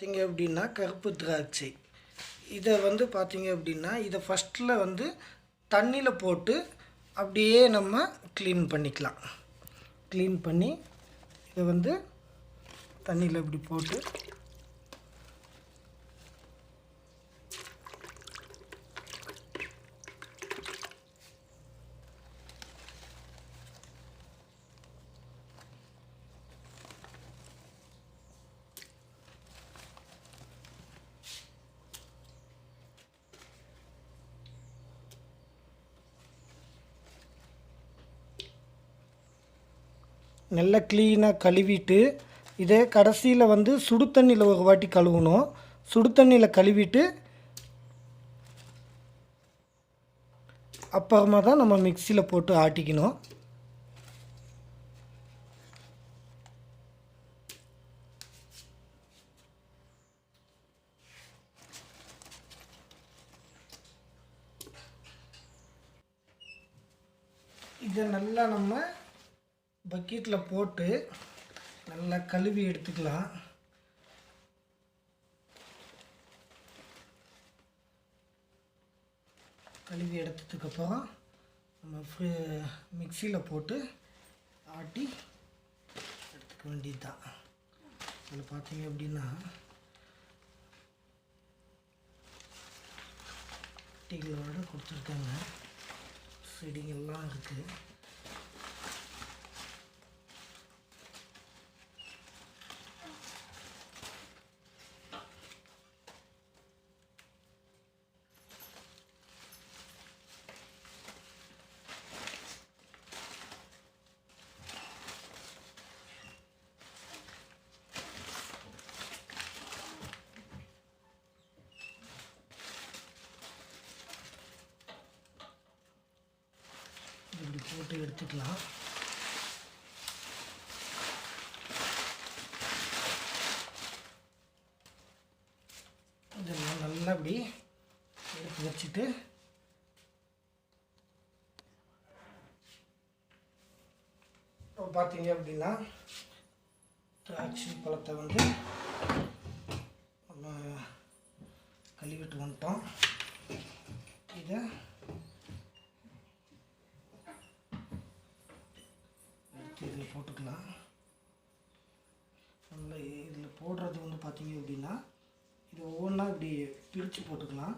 பார்த்திங்க அப்படின்னா கருப்பு திராட்சை. இதை வந்து பார்த்திங்க அப்படின்னா இதை ஃபஸ்ட்டில் வந்து தண்ணியில் போட்டு அப்படியே நம்ம க்ளீன் பண்ணிக்கலாம். க்ளீன் பண்ணி இதை வந்து தண்ணியில் இப்படி போட்டு நல்லா க்ளீனாக கழுவிட்டு இதே கடைசியில் வந்து சுடு தண்ணியில் ஒரு வாட்டி கழுவணும். சுடு தண்ணியில் கழுவிட்டு அப்புறமா தான் நம்ம மிக்சியில் போட்டு ஆட்டிக்கணும். இதை நல்லா நம்ம பக்கெட்டில் போட்டு நல்லா கழுவி எடுத்துக்கலாம். கழுவி எடுத்ததுக்கப்புறம் நம்ம மிக்சியில் போட்டு ஆட்டி எடுத்துக்க வேண்டியது தான். அதில் பார்த்தீங்க அப்படின்னா டீகளோட கொடுத்துருக்காங்க, செடிகள்லாம் இருக்குது. இப்படி போட்டு எடுத்துக்கலாம். இதெல்லாம் நல்லா இப்படி எடுத்து வச்சுட்டு இப்போ பார்த்தீங்க அப்படின்னா திராட்சை பழத்தை வந்து நம்ம கழுவிட்டு வந்துட்டோம். இதை இதில் போட்டுக்கலாம். நல்லா இதில் போடுறது வந்து பார்த்திங்க அப்படின்னா இது ஒவ்வொன்றா இப்படி பிரித்து போட்டுக்கலாம்.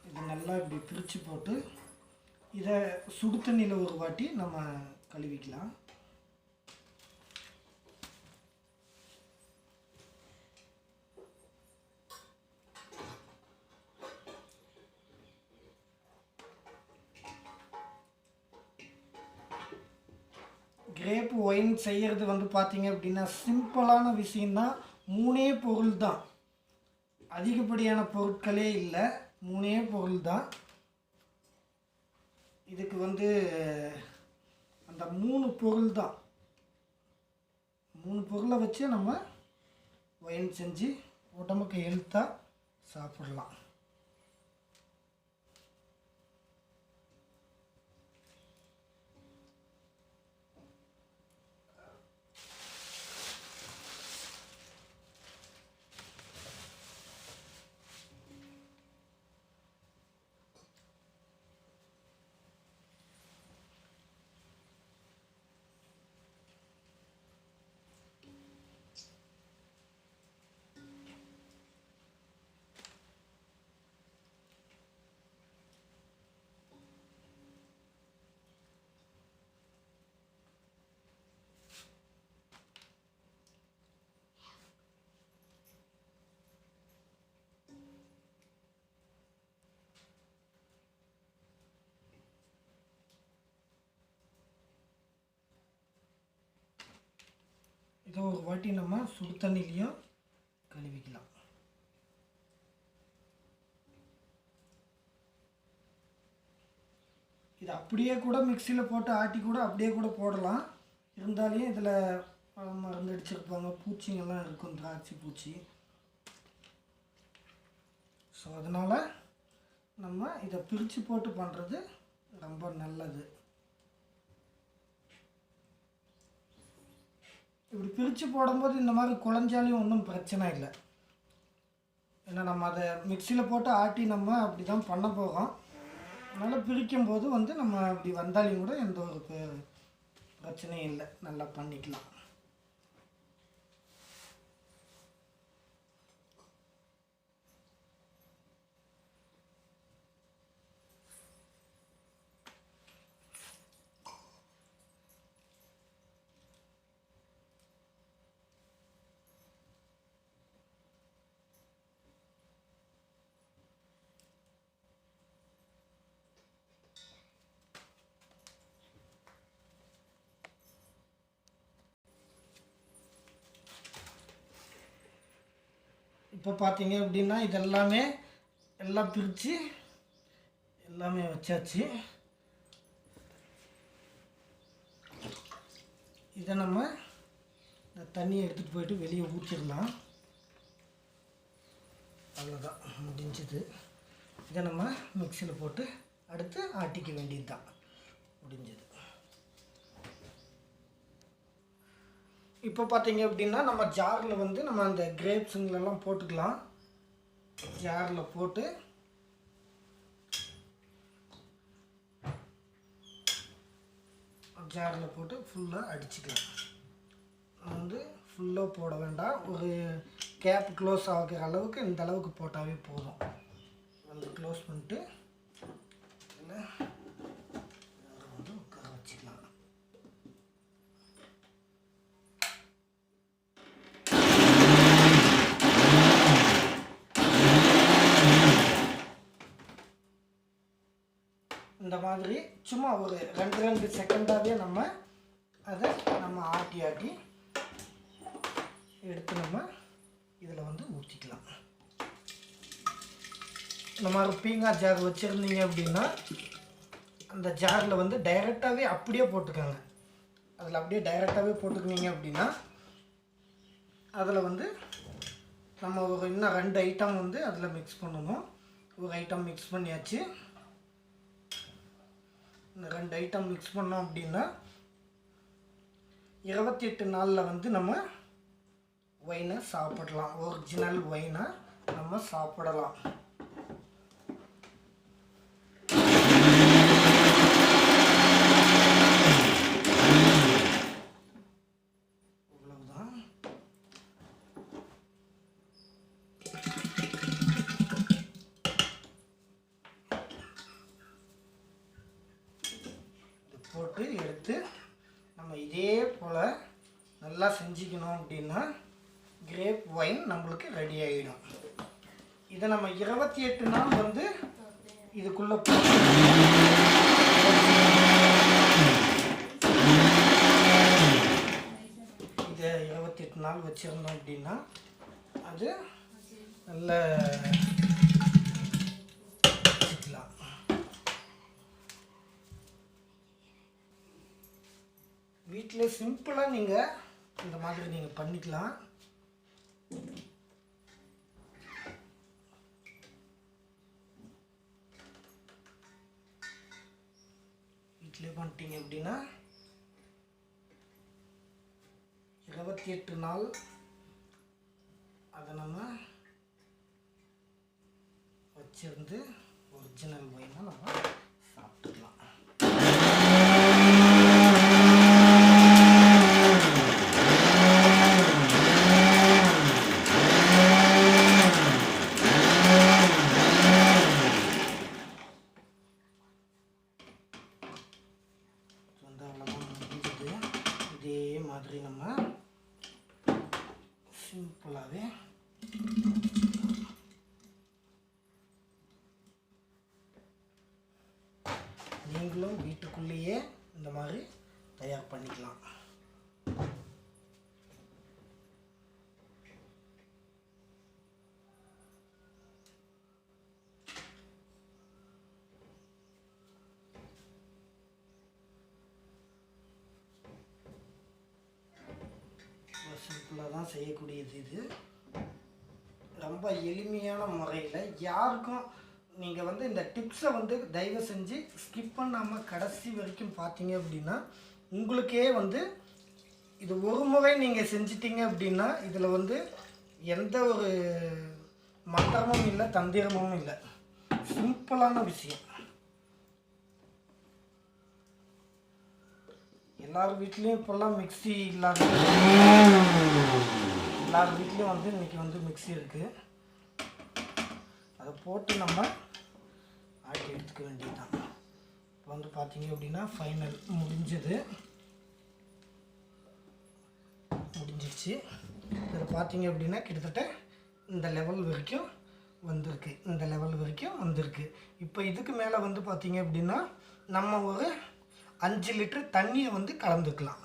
இது நல்லா இப்படி பிரித்து போட்டு இதை சுடு தண்ணியில் ஒரு வாட்டி நம்ம கழுவிக்கலாம். கிரேப் ஒயின் செய்கிறது வந்து பார்த்திங்க அப்படின்னா சிம்பிளான விஷயந்தான். 3 பொருள் தான், அதிகப்படியான பொருட்களே இல்லை, 3 பொருள் தான். இதுக்கு வந்து அந்த 3 பொருள் தான், 3 பொருளை வச்சு நம்ம ஒயின் செஞ்சு உடம்புக்கு ஹெல்த்தாக சாப்பிடலாம். இதை ஒரு வாட்டி நம்ம சுடு தண்ணிலையும் கழுவிக்கலாம். இது அப்படியே கூட மிக்சியில் போட்டு ஆட்டி கூட அப்படியே கூட போடலாம். இருந்தாலும் இதில் மருந்து அடிச்சிருப்பாங்க, பூச்சிங்கெல்லாம் இருக்கும், திராட்சை பூச்சி. ஸோ அதனால் நம்ம இதை பிரித்து போட்டு பண்ணுறது ரொம்ப நல்லது. இப்படி பிரித்து போடும்போது இந்த மாதிரி குழஞ்சாலையும் ஒன்றும் பிரச்சனை இல்லை. ஏன்னா நம்ம அதை மிக்சியில் போட்டு ஆட்டி நம்ம அப்படி தான் பண்ண போகிறோம். அதனால் பிரிக்கும் போது வந்து நம்ம அப்படி வந்தாலையும் கூட எந்த ஒரு பிரச்சனையும் இல்லை, நல்லா பண்ணிக்கலாம். இப்போ பார்த்தீங்க அப்படின்னா இதெல்லாமே எல்லாம் பிரித்து எல்லாமே வச்சாச்சு. இதை நம்ம இந்த தண்ணியை எடுத்துகிட்டு போயிட்டு வெளியே ஊற்றிடலாம். அவ்வளோதான், முடிஞ்சது. இதை நம்ம மிக்சியில் போட்டு அடுத்து ஆட்டிக்க வேண்டியது தான், முடிஞ்சது. இப்போ பார்த்தீங்க அப்படின்னா நம்ம ஜாரில் வந்து நம்ம அந்த கிரேப்ஸுங்களெல்லாம் போட்டுக்கலாம். ஜாரில் போட்டு ஃபுல்லாக அடிச்சுக்கலாம். வந்து ஃபுல்லாக போட வேண்டாம், ஒரு கேப் க்ளோஸ் ஆகிற அளவுக்கு இந்த அளவுக்கு போட்டாவே போதும். வந்து க்ளோஸ் பண்ணிட்டு இதில் வந்து உட்கார வச்சுக்கலாம். இந்த மாதிரி சும்மா ஒரு 2 செகண்டாகவே நம்ம அதை ஆட்டி எடுத்து நம்ம இதில் வந்து ஊற்றிக்கலாம். இந்த மாதிரி பீங்காய் ஜார் வச்சுருந்தீங்க அப்படின்னா அந்த ஜாரில் வந்து டைரெக்டாகவே அப்படியே போட்டுக்கோங்க. அதில் அப்படியே டைரெக்டாகவே போட்டுக்கினீங்க அப்படின்னா அதில் வந்து நம்ம ஒரு இன்னும் 2 ஐட்டம் வந்து அதில் மிக்ஸ் பண்ணணும். ஒரு ஐட்டம் மிக்ஸ் பண்ணியாச்சு. இந்த 2 ஐட்டம் மிக்ஸ் பண்ணோம் அப்படின்னா 28 நாளில் வந்து நம்ம ஒயினை சாப்பிடலாம். ஒரிஜினல் ஒயினை நம்ம சாப்பிடலாம். இவ்வளவுதான். போட்டு எடுத்து நம்ம இதே போல் நல்லா செஞ்சுக்கணும் அப்படின்னா கிரேப் ஒயின் நம்மளுக்கு ரெடி ஆகிடும். இதை நம்ம 28 நாள் வந்து இதுக்குள்ளே இதை 28 நாள் வச்சுருந்தோம் அப்படின்னா அது நல்ல வச்சுக்கலாம். வீட்டில் சிம்பிளாக நீங்கள் இந்த மாதிரி நீங்கள் பண்ணிக்கலாம். வீட்டிலே பண்ணிட்டீங்க அப்படின்னா 28 நாள் அதை நம்ம வச்சிருந்து ஒரிஜினல் ஒயினை நம்ம சாப்பிட்டுக்கலாம். இதே மாதிரி நம்ம சிம்பிளாகவே நீங்களும் வீட்டுக்குள்ளேயே இந்த மாதிரி தயார் பண்ணிக்கலாம். சிம்பிளாக தான் செய்யக்கூடியது. இது ரொம்ப எளிமையான முறையில் யாருக்கும் நீங்கள் வந்து இந்த டிப்ஸை வந்து தயவு செஞ்சு ஸ்கிப் பண்ணாமல் கடைசி வரைக்கும் பார்த்தீங்க அப்படின்னா உங்களுக்கே வந்து இது ஒரு முறை நீங்கள் செஞ்சிட்டிங்க அப்படின்னா இதில் வந்து எந்த ஒரு மந்திரமும் இல்லை, தந்திரமும் இல்லை, சிம்பிளான விஷயம். எல்லார் வீட்லேயும் இப்போல்லாம் மிக்ஸி இல்லாத, எல்லார் வீட்லேயும் வந்து இன்றைக்கி வந்து மிக்ஸி இருக்குது. அதை போட்டு நம்ம ஆட்டி எடுத்துக்க வேண்டியது தான். இப்போ வந்து பார்த்தீங்க அப்படின்னா ஃபைனல் முடிஞ்சிடுச்சு. இதில் பார்த்தீங்க அப்படின்னா கிட்டத்தட்ட இந்த லெவல் வரைக்கும் வந்திருக்கு. இப்போ இதுக்கு மேலே வந்து பார்த்தீங்க அப்படின்னா நம்ம ஒரு 5 லிட்டர் தண்ணியை வந்து கலந்துக்கலாம்.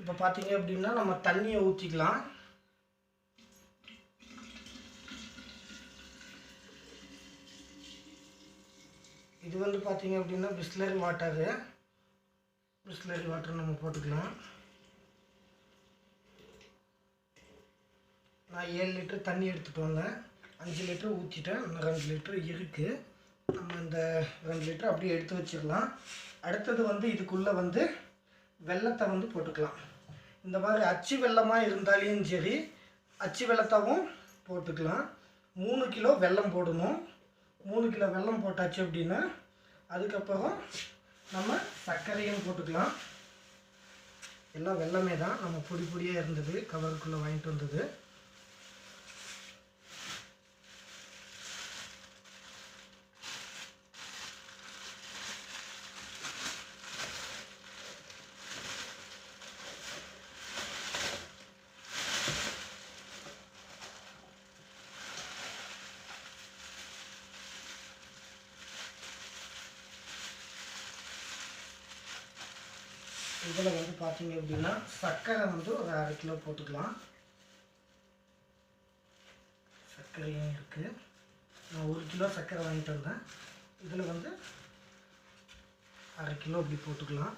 இப்போ பார்த்தீங்க அப்படின்னா நம்ம தண்ணியை ஊற்றிக்கலாம். இது வந்து பார்த்தீங்க அப்படின்னா பிஸ்லரி வாட்டர் நம்ம போட்டுக்கலாம். நான் 7 லிட்டர் தண்ணி எடுத்துகிட்டு வந்தேன். 5 லிட்டர் ஊற்றிட்டேன். இன்னும் 2 லிட்டர் இருக்குது. நம்ம இந்த 2 லிட்டர் அப்படியே எடுத்து வச்சிடலாம். அடுத்தது வந்து இதுக்குள்ளே வந்து வெல்லத்தை வந்து போட்டுக்கலாம். இந்த மாதிரி அச்சு வெல்லமாக இருந்தாலும் சரி, அச்சு வெல்லத்தாவும் போட்டுக்கலாம். 3 கிலோ வெல்லம் போடணும். 3 கிலோ வெல்லம் போட்டாச்சு அப்படின்னா அதுக்கப்புறம் நம்ம சர்க்கரையும் போட்டுக்கலாம். எல்லாம் வெல்லமே தான், நம்ம பொடியாக இருந்தது, கவருக்குள்ளே வாங்கிட்டு வந்தது. இதில் வந்து பார்த்தீங்க அப்படின்னா சர்க்கரை வந்து ஒரு 1/2 கிலோ போட்டுக்கலாம். சர்க்கரையும் இருக்குது. நான் 1 கிலோ சர்க்கரை வாங்கிட்டு வந்தேன். இதில் வந்து 1/2 கிலோ இப்படி போட்டுக்கலாம்.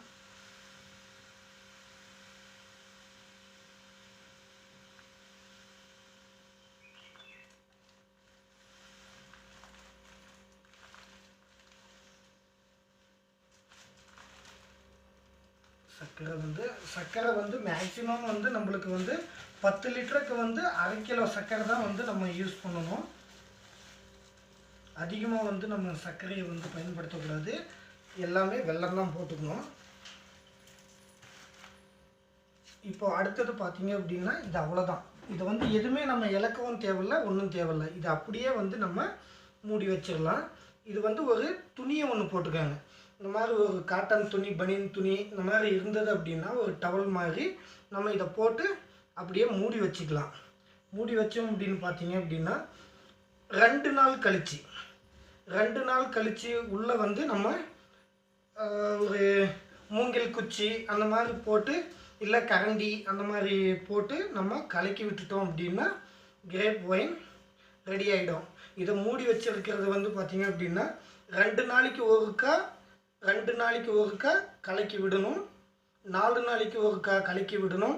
சர்க்கரை வந்து மேக்ஸிமம் வந்து நம்மளுக்கு வந்து 10 லிட்டருக்கு வந்து 1/2 கிலோ சர்க்கரை தான் வந்து நம்ம யூஸ் பண்ணணும். அதிகமாக வந்து நம்ம சர்க்கரையை வந்து பயன்படுத்தக்கூடாது. எல்லாமே வெல்லம் தான் போட்டுக்கணும். இப்போ அடுத்தது பார்த்தீங்க அப்படின்னா இது அவ்வளோதான். இது வந்து எதுவுமே நம்ம இலக்கவும் தேவையில்லை, ஒன்றும் தேவையில்லை. இது அப்படியே வந்து நம்ம மூடி வச்சிடலாம். இது வந்து ஒரு துணியை ஒன்று போட்டுக்காங்க. இந்த மாதிரி ஒரு காட்டன் துணி, பனியன் துணி இந்த மாதிரி இருந்தது அப்படின்னா ஒரு டவல் மாதிரி நம்ம இதை போட்டு அப்படியே மூடி வச்சுக்கலாம். மூடி வச்சோம் அப்படின்னு பார்த்தீங்க அப்படின்னா 2 நாள் கழித்து உள்ளே வந்து நம்ம ஒரு மூங்கில் குச்சி அந்த மாதிரி போட்டு, இல்லை கரண்டி அந்த மாதிரி போட்டு நம்ம கலக்கி விட்டுட்டோம் அப்படின்னா கிரேப் ஒயின் ரெடி ஆகிடும். இதை மூடி வச்சிருக்கிறது வந்து பார்த்தீங்க அப்படின்னா 2 நாளைக்கு ஒருக்கா கலக்கி விடணும். 4 நாளைக்கு ஒருக்கா கலக்கி விடணும்.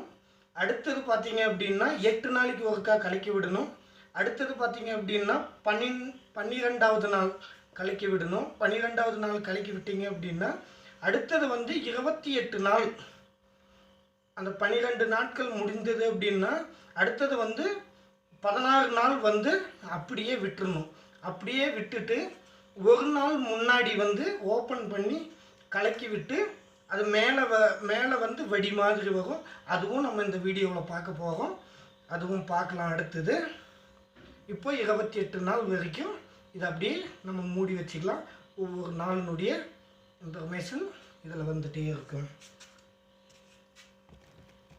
அடுத்தது பார்த்தீங்க அப்படின்னா 8 நாளைக்கு ஒருக்கா கலக்கி விடணும். அடுத்தது பார்த்தீங்க அப்படின்னா 12வது நாள் கலக்கி விடணும். 12வது நாள் கலக்கி விட்டீங்க அப்படின்னா அடுத்தது வந்து 28 நாள். அந்த 12 நாட்கள் முடிந்தது அப்படின்னா அடுத்தது வந்து 16 நாள் வந்து அப்படியே விட்டுறணும். அப்படியே விட்டுட்டு ஒரு நாள் முன்னாடி வந்து ஓப்பன் பண்ணி கலக்கி விட்டு அது மேலே வந்து வெடி மாதிரி வரும். அதுவும் நம்ம இந்த வீடியோவில் பார்க்க போகிறோம். அதுவும் பார்க்கலாம் அடுத்தது. இப்போ 28 நாள் வரைக்கும் இதை அப்படியே நம்ம மூடி வச்சுக்கலாம். ஒவ்வொரு நாளினுடைய இன்ஃபர்மேஷன் இதில் வந்துகிட்டே இருக்கும்.